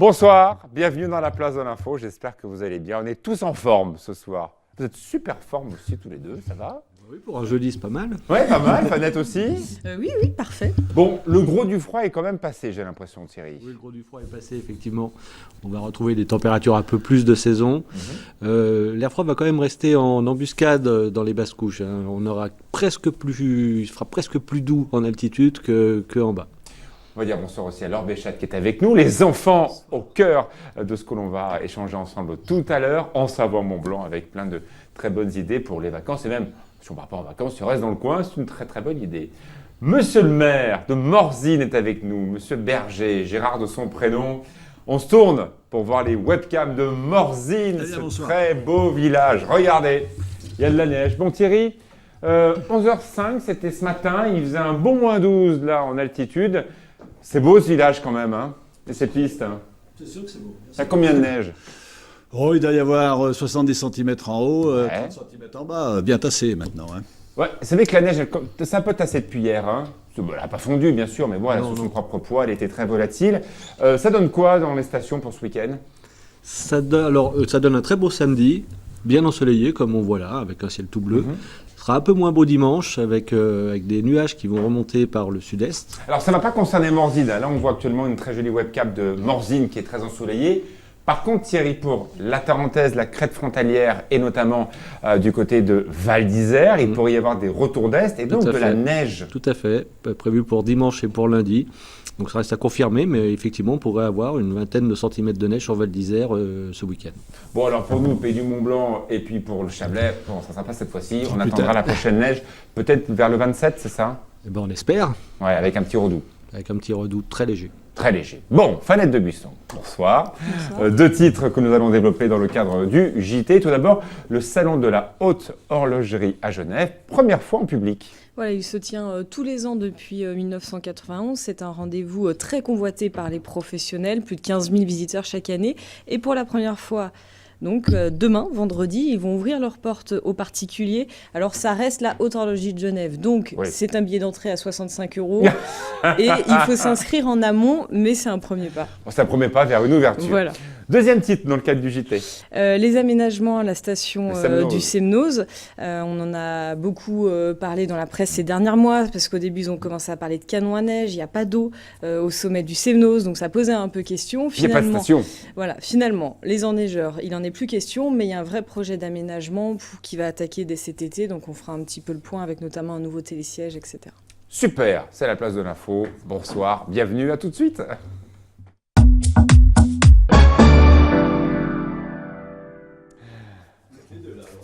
Bonsoir, bienvenue dans la place de l'info, j'espère que vous allez bien. On est tous en forme ce soir. Vous êtes super forme aussi tous les deux, ça va? Oui, pour un jeudi, c'est pas mal. Ouais, pas mal, Fanette aussi. Oui, parfait. Bon, le gros du froid est quand même passé, j'ai l'impression, Thierry. Oui, le gros du froid est passé, effectivement. On va retrouver des températures un peu plus de saison. L'air froid va quand même rester en embuscade dans les basses couches. On aura il fera presque plus doux en altitude que en bas. On va dire bonsoir aussi à Laure Béchat qui est avec nous, les enfants au cœur de ce que l'on va échanger ensemble tout à l'heure en Savoie-Mont-Blanc avec plein de très bonnes idées pour les vacances et même si on ne part pas en vacances, si on reste dans le coin, c'est une très très bonne idée. Monsieur le maire de Morzine est avec nous, monsieur Berger, Gérard de son prénom. On se tourne pour voir les webcams de Morzine, ce très beau village. Regardez, il y a de la neige. Bon Thierry, 11h05, c'était ce matin, il faisait un bon moins 12 là en altitude. C'est beau ce village quand même, hein, et ces pistes. Hein. C'est sûr que c'est beau. Il y a combien de neige? Oh, il doit y avoir 70 cm en haut, Ouais. 30 cm en bas, bien tassé maintenant. Hein. Ouais, vous savez que la neige, c'est un peu tassé depuis hier. Hein. Elle n'a pas fondu, bien sûr, mais bon, elle a sous son propre poids, elle était très volatile. Ça donne quoi dans les stations pour ce week-end? Ça donne un très beau samedi, bien ensoleillé, comme on voit là, avec un ciel tout bleu. Ce sera un peu moins beau dimanche, avec des nuages qui vont remonter par le sud-est. Alors, ça ne va pas concerner Morzine. Là, on voit actuellement une très jolie webcam de Morzine qui est très ensoleillée. Par contre, Thierry, pour la Tarentaise, la crête frontalière et notamment du côté de Val d'Isère, il pourrait y avoir des retours d'est et donc de la neige. Tout à fait, prévu pour dimanche et pour lundi. Donc ça reste à confirmer, mais effectivement, on pourrait avoir une vingtaine de centimètres de neige sur Val d'Isère ce week-end. Bon, alors pour nous, Pays du Mont-Blanc et puis pour le Chablais, bon, ça ne sera pas cette fois-ci. On attendra la prochaine neige, peut-être vers le 27, c'est ça? Eh ben, on espère, Ouais, avec un petit redout. avec un petit redout très léger. Très léger. Bon, Fanette de Buisson, bonsoir. Deux titres que nous allons développer dans le cadre du JT. Tout d'abord, le Salon de la Haute Horlogerie à Genève, première fois en public. Voilà, il se tient tous les ans depuis 1991. C'est un rendez-vous très convoité par les professionnels, plus de 15 000 visiteurs chaque année. Et pour la première fois, donc demain, vendredi, ils vont ouvrir leurs portes aux particuliers. Alors ça reste la Haute Horlogerie de Genève, donc Oui. C'est un billet d'entrée à 65 € et il faut s'inscrire en amont, mais c'est un premier pas. Bon, ça ne promet pas vers une ouverture. Voilà. Deuxième titre dans le cadre du JT. Les aménagements à la station Le Semnoz. du Semnoz, on en a beaucoup parlé dans la presse ces derniers mois, parce qu'au début, ils ont commencé à parler de canons à neige, il n'y a pas d'eau au sommet du Semnoz, donc ça posait un peu question. Il n'y a pas de station. Voilà, finalement, les enneigeurs, il n'en est plus question, mais il y a un vrai projet d'aménagement qui va attaquer dès cet été, donc on fera un petit peu le point avec notamment un nouveau télésiège, etc. Super, c'est la place de l'info. Bonsoir, bienvenue, à tout de suite.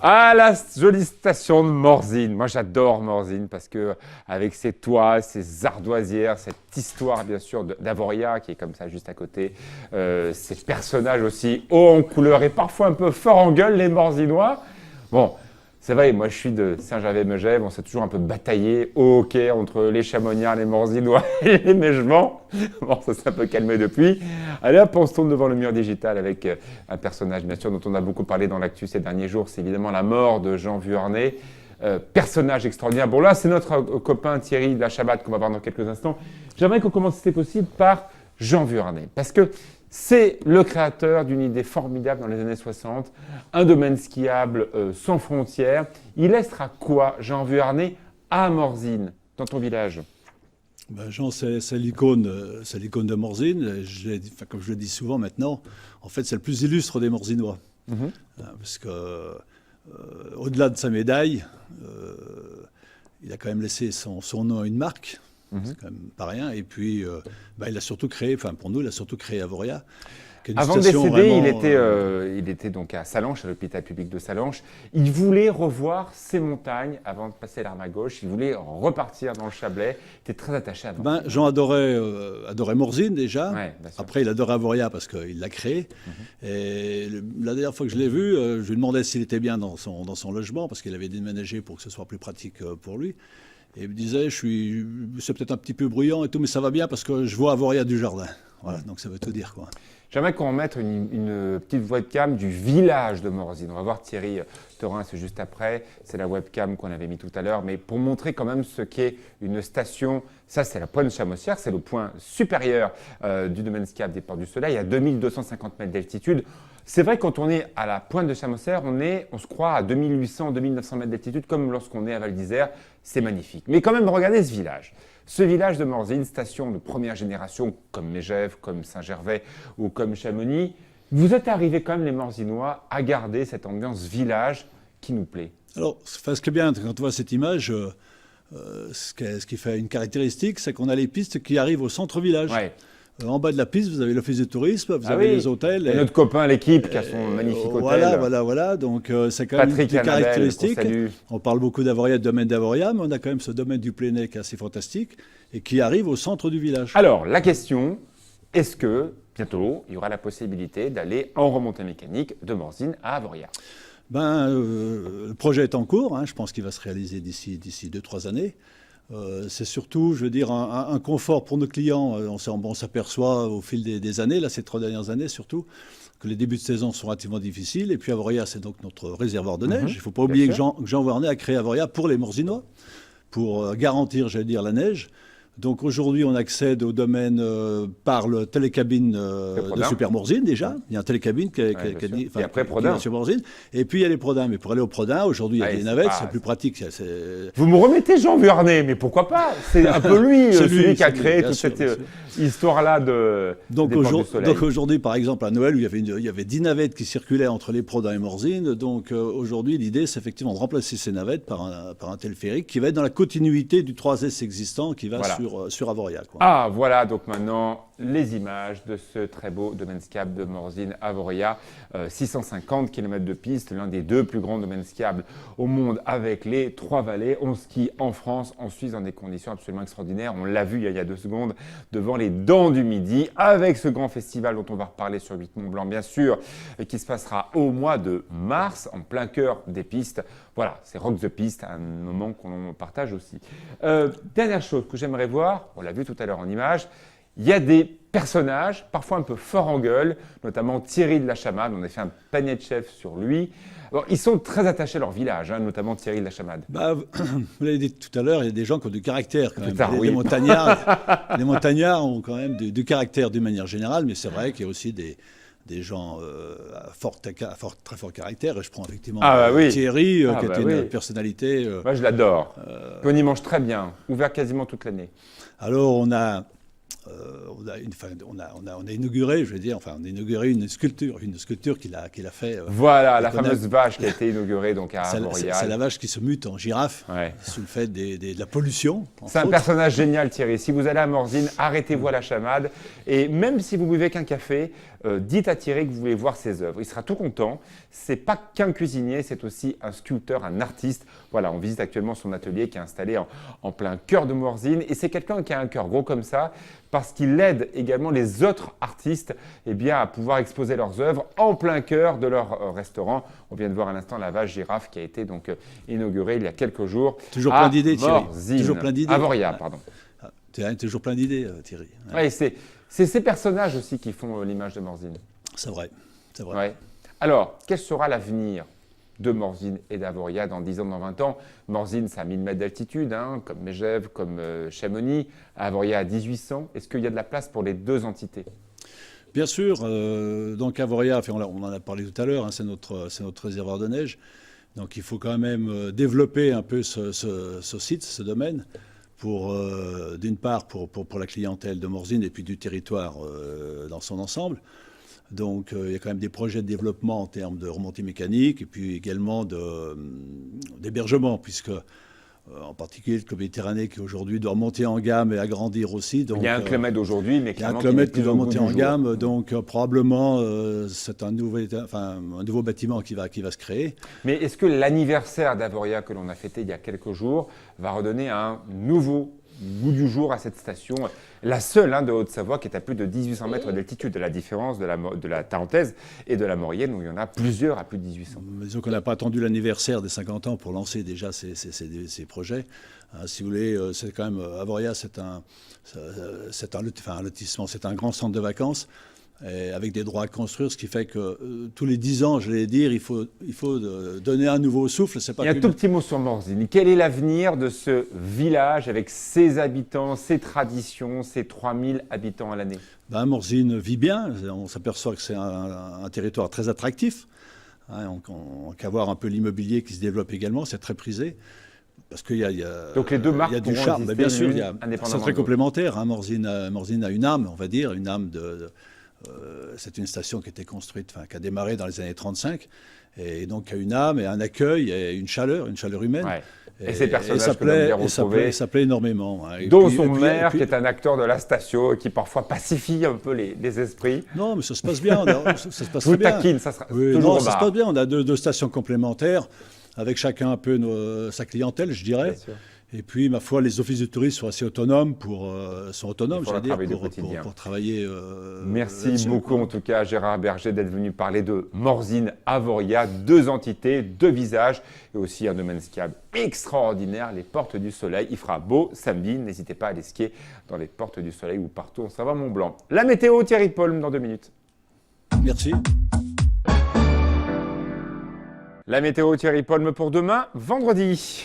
Ah, la jolie station de Morzine. Moi, j'adore Morzine parce que avec ses toits, ses ardoisières, cette histoire, bien sûr, d'Avoria qui est comme ça juste à côté, ces personnages aussi hauts en couleur et parfois un peu forts en gueule, les Morzinois. Bon, c'est vrai, moi, je suis de Saint-Gervais-Megève. On s'est toujours un peu bataillé au hockey entre les Chamonniards, les Morzinois et les Mégemans. Bon, ça s'est un peu calmé depuis. Allez hop, on se tourne devant le mur digital avec un personnage, bien sûr, dont on a beaucoup parlé dans l'actu ces derniers jours. C'est évidemment la mort de Jean Vuarnet. Personnage extraordinaire. Bon, là, c'est notre copain Thierry de la Chabatte qu'on va voir dans quelques instants. J'aimerais qu'on commence, si c'est possible, par Jean Vuarnet. Parce que c'est le créateur d'une idée formidable dans les années 60, un domaine skiable sans frontières. Il laissera quoi, Jean Vuarnet, à Morzine, dans ton village? Ben, Jean, c'est l'icône de Morzine. Comme je le dis souvent maintenant, en fait, c'est le plus illustre des Morzinois. Parce que, au-delà de sa médaille, il a quand même laissé son nom à une marque. C'est quand même pas rien. Et puis, il a surtout créé, pour nous, il a surtout créé Avoria. Avant de décéder, il était donc à Sallanches, à l'hôpital public de Sallanches. Il voulait revoir ses montagnes avant de passer l'arme à gauche. Il voulait repartir dans le Chablais. Il était très attaché à Morzine. Jean adorait Morzine déjà. Ouais, bien sûr. Après, il adorait Avoria parce qu'il l'a créé. Et la dernière fois que je l'ai vu, je lui demandais s'il était bien dans son logement parce qu'il avait déménagé pour que ce soit plus pratique pour lui. Et il me disait, c'est peut-être un petit peu bruyant et tout, mais ça va bien parce que je vois Avoria du jardin. Voilà, donc ça veut tout dire, quoi. J'aimerais qu'on remette une petite webcam du village de Morzine. On va voir Thierry Thorin, c'est juste après. C'est la webcam qu'on avait mis tout à l'heure. Mais pour montrer quand même ce qu'est une station, ça c'est la pointe Chamossière, c'est le point supérieur du domaine skiable des Portes du Soleil, à 2250 mètres d'altitude. C'est vrai que quand on est à la pointe de Chamossière, on se croit à 2800, 2900 mètres d'altitude, comme lorsqu'on est à Val d'Isère. C'est magnifique. Mais quand même, regardez ce village. Ce village de Morzine, station de première génération, comme Megève, comme Saint-Gervais ou comme Chamonix, vous êtes arrivés quand même, les Morzinois, à garder cette ambiance village qui nous plaît. Alors, ce qui est bien, quand on voit cette image, ce qui fait une caractéristique, c'est qu'on a les pistes qui arrivent au centre-village. Ouais. En bas de la piste, vous avez l'office du tourisme, vous avez les hôtels. Et notre copain, l'équipe, qui a son magnifique hôtel. Voilà. Donc, c'est quand même Patrick une caractéristique. Annabelle, on parle beaucoup d'Avoria, de domaine d'Avoria, mais on a quand même ce domaine du plein air qui est assez fantastique et qui arrive au centre du village. Alors, la question, est-ce que bientôt, il y aura la possibilité d'aller en remontée mécanique de Morzine à Avoria? Le projet est en cours, hein, je pense qu'il va se réaliser d'ici 2-3 années. C'est surtout, je veux dire, un confort pour nos clients. On s'aperçoit au fil des années, là, ces 3 dernières années surtout, que les débuts de saison sont relativement difficiles. Et puis Avoria, c'est donc notre réservoir de neige. Il ne faut pas oublier que Jean Warnet a créé Avoria pour les Morzinois, pour garantir, j'allais dire, la neige. Donc aujourd'hui, on accède au domaine par le télécabine de Super Morzine déjà. Il y a un télécabine qui et après Prodin. Sur Morzine. Et puis il y a les Prodins. Mais pour aller au Prodin, aujourd'hui, il y a des navettes, c'est plus pratique. Vous me remettez Jean Vuarnet, mais pourquoi pas? C'est un peu lui, celui qui a créé toute cette histoire-là de donc aujourd'hui, par exemple, à Noël, où il y avait 10 navettes qui circulaient entre les Prodins et Morzine. Donc aujourd'hui, l'idée, c'est effectivement de remplacer ces navettes par un téléphérique qui va être dans la continuité du 3S existant qui va sur Avoria, quoi. Ah, voilà donc maintenant les images de ce très beau domaine skiable de Morzine Avoria. 650 km de piste, l'un des 2 plus grands domaines skiables au monde avec les 3 vallées. On skie en France, en Suisse dans des conditions absolument extraordinaires. On l'a vu il y a 2 secondes devant les Dents du Midi avec ce grand festival dont on va reparler sur 8 Mont Blanc bien sûr, qui se passera au mois de mars en plein cœur des pistes. Voilà, c'est Rock the Piste, un moment qu'on partage aussi. Dernière chose que j'aimerais voir, on l'a vu tout à l'heure en image, il y a des personnages, parfois un peu forts en gueule, notamment Thierry de la Chamade. On a fait un panier de chef sur lui. Alors, ils sont très attachés à leur village, hein, notamment Thierry de la Chamade. Vous l'avez dit tout à l'heure, il y a des gens qui ont du caractère quand même. Les montagnards ont quand même du caractère d'une manière générale, mais c'est vrai qu'il y a aussi des gens très fort caractère. Et je prends effectivement Thierry, qui était une personnalité. Moi, je l'adore. On y mange très bien, ouvert quasiment toute l'année. Alors, on a inauguré, une sculpture qu'il a fait. Voilà, la fameuse vache qui a été inaugurée donc à Montréal. C'est la vache qui se mute en girafe sous le fait de la pollution. C'est un personnage génial, Thierry. Si vous allez à Morzine, arrêtez-vous à la Chamade. Et même si vous buvez qu'un café, dites à Thierry que vous voulez voir ses œuvres. Il sera tout content. C'est pas qu'un cuisinier, c'est aussi un sculpteur, un artiste. Voilà, on visite actuellement son atelier qui est installé en plein cœur de Morzine. Et c'est quelqu'un qui a un cœur gros comme ça, parce qu'il aide également les autres artistes à pouvoir exposer leurs œuvres en plein cœur de leur restaurant. On vient de voir à l'instant la vache girafe qui a été donc inaugurée il y a quelques jours. Toujours plein d'idées, Thierry. Toujours plein d'idées. Avoria, pardon. Tu as toujours plein d'idées, Thierry. Oui, c'est ces personnages aussi qui font l'image de Morzine. C'est vrai. Ouais. Alors, quel sera l'avenir de Morzine et d'Avoria dans 10 ans, dans 20 ans? Morzine, c'est à 1000 mètres d'altitude, hein, comme Megève, comme Chamonix. Avoria à 1800. Est-ce qu'il y a de la place pour les 2 entités? Bien sûr. Donc Avoria, on en a parlé tout à l'heure, hein, c'est notre réservoir de neige. Donc il faut quand même développer un peu ce site, ce domaine, d'une part pour la clientèle de Morzine et puis du territoire dans son ensemble. Donc il y a quand même des projets de développement en termes de remontée mécanique et puis également d'hébergement, puisque en particulier le Club Méditerranée qui aujourd'hui doit monter en gamme et agrandir aussi. Donc, il y a un Club Med aujourd'hui, mais clairement il y a un Club Med qui doit monter en gamme, donc probablement c'est un nouveau bâtiment qui va se créer. Mais est-ce que l'anniversaire d'Avoria que l'on a fêté il y a quelques jours va redonner un nouveau goût du jour à cette station, la seule de Haute-Savoie qui est à plus de 1800 mètres d'altitude, à la différence de la Tarentaise et de la Maurienne où il y en a plusieurs à plus de 1800. Disons qu'on n'a pas attendu l'anniversaire des 50 ans pour lancer déjà ces projets. Si vous voulez, c'est quand même, Avoria, c'est un lotissement, c'est un grand centre de vacances. Et avec des droits à construire, ce qui fait que tous les 10 ans, je vais dire, il faut donner un nouveau souffle. C'est pas Et un tout petit mot sur Morzine. Quel est l'avenir de ce village avec ses habitants, ses traditions, ses 3000 habitants à l'année? Morzine vit bien. On s'aperçoit que c'est un territoire très attractif. On qu'à voir un peu l'immobilier qui se développe également, c'est très prisé. Parce qu'il y a, donc les deux marques il y a du charme. Mais bien sûr, c'est très de complémentaire. Morzine a une âme, on va dire, une âme c'est une station qui était construite, qui a démarré dans les années 35, et donc qui a une âme et un accueil et une chaleur humaine. Ouais. Et ces personnages ça que l'on vient plaît, ça plaît énormément. Dont son maire, qui est un acteur de la station, qui parfois pacifie un peu les esprits. Non, mais ça se passe bien. Ça se passe Je vous très bien. taquine, ça sera Oui, toujours non, ça se passe bien. On a deux stations complémentaires, avec chacun un peu sa clientèle, je dirais. Bien sûr. Et puis, ma foi, les offices de tourisme sont assez autonomes pour travailler. Merci beaucoup, en tout cas, Gérard Berger, d'être venu parler de Morzine Avoria, deux entités, deux visages, et aussi un domaine skiable extraordinaire, les Portes du Soleil. Il fera beau samedi, n'hésitez pas à aller skier dans les Portes du Soleil ou partout en Savoie-Mont-Blanc. La météo, Thierry Paul, dans 2 minutes. Merci. La météo, Thierry Paul, pour demain, vendredi.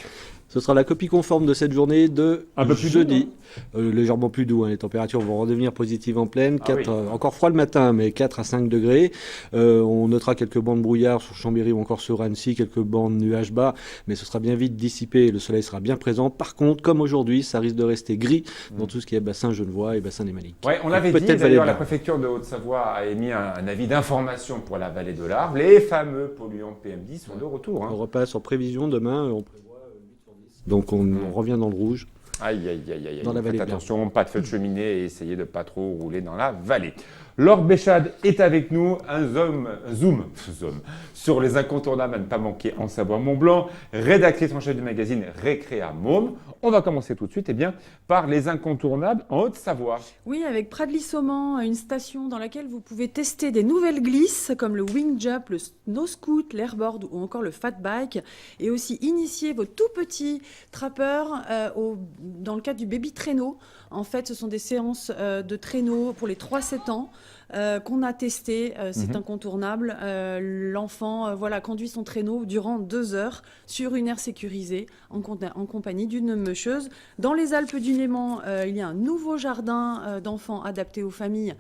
Ce sera la copie conforme de cette journée de Un peu plus jeudi. doux, Légèrement plus doux. Les températures vont redevenir positives en pleine. Ah oui. Encore froid le matin, mais 4 à 5 degrés. On notera quelques bancs de brouillard sur Chambéry ou encore sur Annecy, quelques bancs de nuages bas, mais ce sera bien vite dissipé et le soleil sera bien présent. Par contre, comme aujourd'hui, ça risque de rester gris dans tout ce qui est bassin Genevois et bassin des Maliques. Ouais, on l'avait dit, d'ailleurs, la préfecture de Haute-Savoie a émis un avis d'information pour la vallée de l'Arve. Les fameux polluants PM10 sont de retour. On repasse en prévision demain. On prévoit 8 sur 10. Donc on revient dans le rouge. Aïe, aïe, aïe, aïe. Dans la vallée Faites de attention, pas de feu de cheminée et essayez de ne pas trop rouler dans la vallée. Laure Béchade est avec nous, un zoom sur les incontournables à ne pas manquer en Savoie-Mont-Blanc, rédactrice en chef du magazine Récréa Môme. On va commencer tout de suite par les incontournables en Haute-Savoie. Oui, avec Pradly-Sauman, une station dans laquelle vous pouvez tester des nouvelles glisses comme le wing jump, le snow scoot, l'airboard ou encore le fat bike, et aussi initier vos tout petits trappeurs dans le cadre du baby traîneau. En fait, ce sont des séances de traîneau pour les 3-7 ans. Qu'on a testé, c'est incontournable. L'enfant conduit son traîneau durant 2 heures sur une aire sécurisée en compagnie d'une meucheuse. Dans les Alpes du Léman, il y a un nouveau jardin d'enfants adapté aux familles,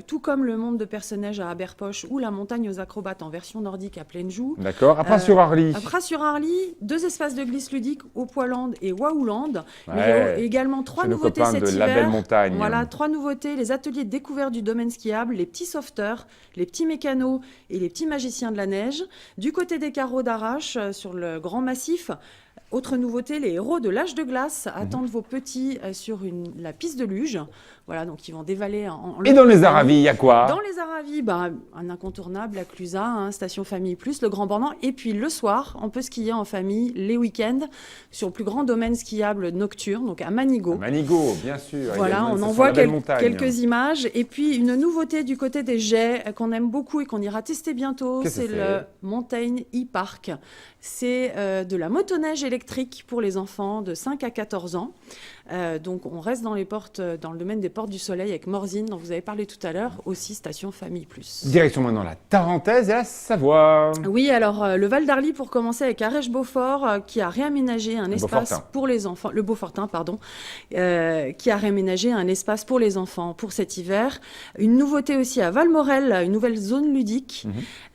tout comme le monde de Perce-Neige à Aberpoche ou la montagne aux acrobates en version nordique à Pleine-Joue. D'accord. À Pras-sur-Arly. À Pras-sur-Arly, 2 espaces de glisse ludique, au Poiland et Waouland. Ouais. Mais il y a également 3 nouveautés cet hiver. La belle montagne. Voilà, 3 nouveautés, les ateliers de découverte du domaine skiable, les petits sauveteurs, les petits mécanos et les petits magiciens de la neige. Du côté des carreaux d'Arrache, sur le grand massif, autre nouveauté, les héros de l'âge de glace attendent vos petits sur la piste de luge. Voilà, donc ils vont dévaler en Et dans les Aravis, il y a quoi? Dans les Aravis, un incontournable, la Clusa, station famille plus, le Grand Bornand. Et puis le soir, on peut skier en famille les week-ends sur le plus grand domaine skiable nocturne, donc à Manigot. Manigot, bien sûr. Voilà, on en voit quelques images. Et puis une nouveauté du côté des Jets qu'on aime beaucoup et qu'on ira tester bientôt, c'est le Mountain E-Park. C'est de la motoneige électrique pour les enfants de 5 à 14 ans. Donc on reste dans le domaine des Portes du Soleil avec Morzine, dont vous avez parlé tout à l'heure, aussi station Famille Plus. Direction maintenant la Tarentaise et la Savoie. Oui, alors le Val d'Arly pour commencer avec Arèche-Beaufort qui a réaménagé un espace pour les enfants, le Beaufortin, pardon, qui a réaménagé un espace pour les enfants pour cet hiver. Une nouveauté aussi à Valmorel, une nouvelle zone ludique.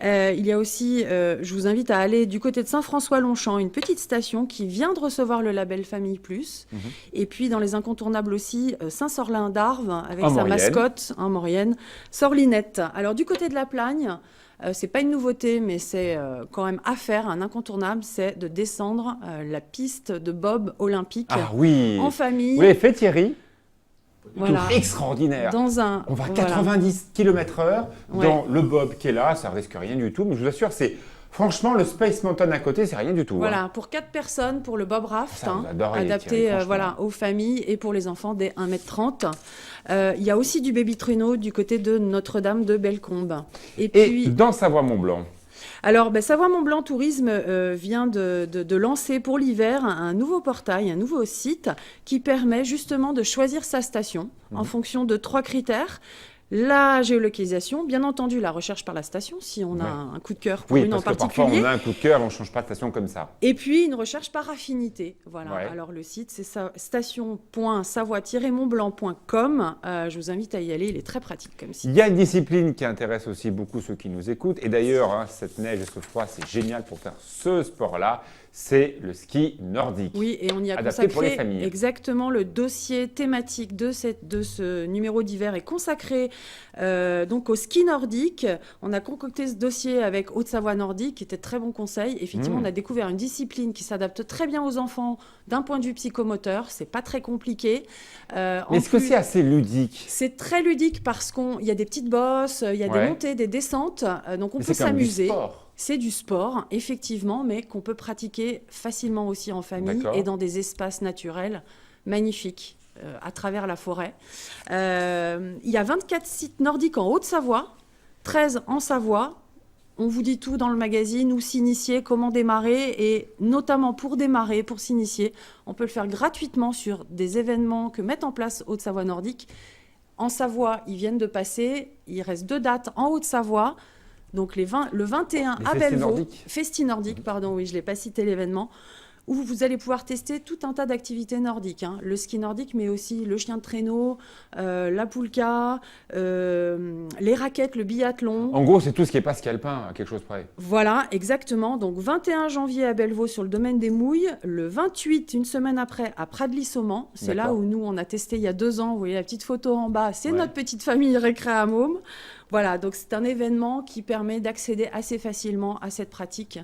Il y a aussi, je vous invite à aller du côté de Saint-François-Longchamp, une petite station qui vient de recevoir le label Famille Plus. Et puis dans les incontournables aussi, Saint-Sorlin d'Arve avec sa mascotte en Maurienne, Sorlinette. Alors du côté de la Plagne, c'est pas une nouveauté, mais c'est quand même à faire, un incontournable, c'est de descendre la piste de bob olympique en famille. Vous l'avez fait, Thierry? Voilà. Extraordinaire. On va 90 km/h dans le bob qui est là, ça risque rien du tout, mais je vous assure, c'est Franchement, le Space Mountain à côté, c'est rien du tout. Voilà, Hein. pour 4 personnes, pour le Bob Raft, Ça, on adore les adapté Thierry, franchement. voilà, aux familles et pour les enfants dès 1,30 m. Il y a aussi du baby traîneau du côté de Notre-Dame de Bellecombe. Et puis, dans Savoie-Mont-Blanc, alors, Savoie-Mont-Blanc Tourisme vient de lancer pour l'hiver un nouveau portail, un nouveau site qui permet justement de choisir sa station en fonction de 3 critères. La géolocalisation, bien entendu la recherche par la station, si on a un coup de cœur pour oui, une en parce que parfois particulier. on a un coup de cœur, on ne change pas de station comme ça. Et puis une recherche par affinité. Voilà. Ouais. Alors le site, c'est station.savoie-montblanc.com. Je vous invite à y aller, il est très pratique comme site. Il y a une discipline qui intéresse aussi beaucoup ceux qui nous écoutent. Et d'ailleurs, hein, cette neige et ce froid, c'est génial pour faire ce sport-là. C'est le ski nordique. Oui, et on y a Adapté pour les consacré familles. exactement le dossier thématique de ce numéro d'hiver est consacré donc au ski nordique. On a concocté ce dossier avec Haute-Savoie Nordique, qui était de très bon conseil. Effectivement, on a découvert une discipline qui s'adapte très bien aux enfants d'un point de vue psychomoteur. C'est pas très compliqué. Mais est-ce que c'est assez ludique? C'est très ludique parce qu'il y a des petites bosses, il y a des Ouais. montées, des descentes, donc on Mais peut c'est quand même du s'amuser. sport. C'est du sport, effectivement, mais qu'on peut pratiquer facilement aussi en famille D'accord. et dans des espaces naturels magnifiques à travers la forêt. Il y a 24 sites nordiques en Haute-Savoie, 13 en Savoie. On vous dit tout dans le magazine, où s'initier, comment démarrer, et notamment pour démarrer, pour s'initier, on peut le faire gratuitement sur des événements que met en place Haute-Savoie Nordique. En Savoie, ils viennent de passer, il reste 2 dates en Haute-Savoie. Donc le 21 Les à Festi Bellevaux, Nordiques. Festi Nordique, pardon, oui, je l'ai pas cité l'événement, où vous allez pouvoir tester tout un tas d'activités nordiques, hein. Le ski nordique, mais aussi le chien de traîneau, la poulka, les raquettes, le biathlon. En gros, c'est tout ce qui est pas ski alpin, à quelque chose près. Voilà, exactement. Donc 21 janvier à Bellevaux sur le domaine des Mouilles, le 28, une semaine après, à Pradly-Saumont. C'est là D'accord. où nous, on a testé il y a 2 ans. Vous voyez la petite photo en bas, c'est Ouais. notre petite famille Récréa Môme. Voilà, donc c'est un événement qui permet d'accéder assez facilement à cette pratique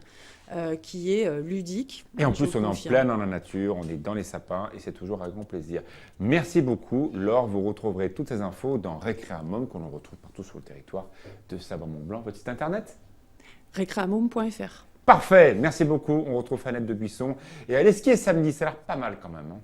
qui est ludique. Et en je plus, on est en confirme. plein dans la nature, on est dans les sapins et c'est toujours un grand plaisir. Merci beaucoup, Laure. Vous retrouverez toutes ces infos dans Récréamum, qu'on retrouve partout sur le territoire de Savoie-Mont-Blanc. Votre site internet? Récréamôme.fr. Parfait, merci beaucoup. On retrouve Fanette de Buisson. Et allez skier samedi, ça a l'air pas mal quand même. Hein.